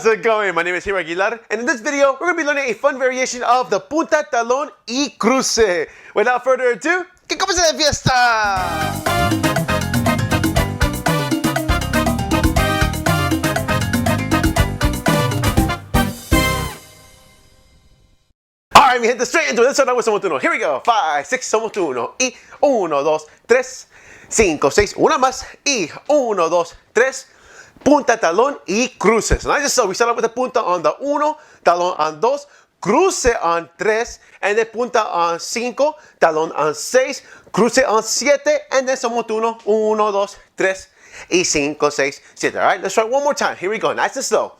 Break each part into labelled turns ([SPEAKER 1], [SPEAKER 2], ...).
[SPEAKER 1] how's it going? My name is Aguilar, and in this video, we're going to be learning a fun variation of the Punta, Talon, y Cruze. Without further ado, que comience la fiesta! Alright, mi gente, straight into it. Let's start out with somos uno. Here we go. 5, 6, somos uno. Y 1, 2, 3, 5, 6. Una más. Y 1, 2, 3. Punta, talón y cruces. Nice. So we start out with the punta on the 1, talón on 2, cruce on 3, and then punta on 5, talón on 6, cruce on 7, and then somos uno. 1, 2, 3, y 5, 6, 7. Alright, let's try one more time. Here we go. Nice and slow.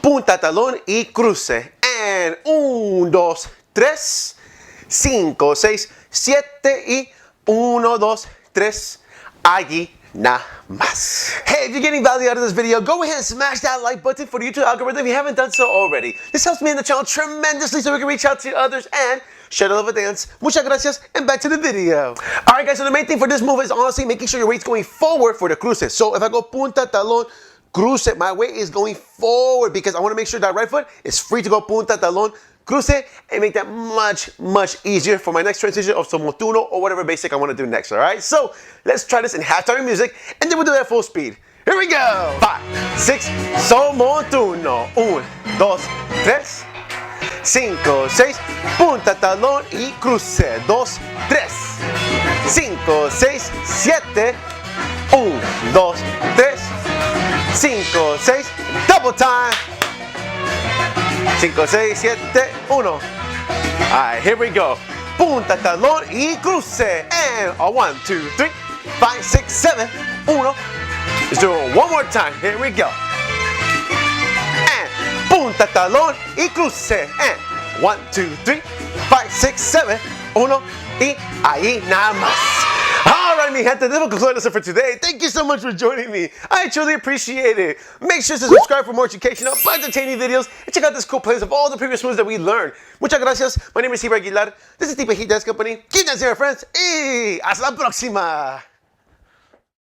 [SPEAKER 1] Punta, talón y cruce. And 1, 2, 3, 5, 6, 7 y 1, 2, 3. Allí nada más. Hey, if you're getting value out of this video, go ahead and smash that like button for the YouTube algorithm if you haven't done so already. This helps me and the channel tremendously so we can reach out to others and share the love of dance. Muchas gracias, and back to the video. Alright guys, so the main thing for this move is honestly making sure your weight's going forward for the cruces. So if I go punta, talón, cruce, my weight is going forward because I want to make sure that right foot is free to go punta, talón, cruce, and make that much easier for my next transition of somos uno or whatever basic I want to do next, alright? So let's try this in halftime music and then we'll do that full speed. Here we go! 5, 6, somos uno. 1, 2, 3, 5, 6, punta, talón y cruce. 2, 3, 5, 6, 7, 1, 2, 3, 5, 6, double time. 5, 6, 7, 1. Alright, here we go. Punta, talón y cruce. And 1, 2, 3, 5, 6, 7, 1. Let's do it one more time. Here we go. And punta, talón y cruce. And 1, 2, 3, 5, 6, 7, 1. Y ahí nada más. Alright, mi gente, this will conclude us for today. Thank you so much for joining me. I truly appreciate it. Make sure to subscribe for more educational, entertaining videos, and check out this cool playlist of all the previous moves that we learned. Muchas gracias. My name is Aguilar. This is Timba Heat Dance Company. Keep dancing, my friends. Y hasta la próxima.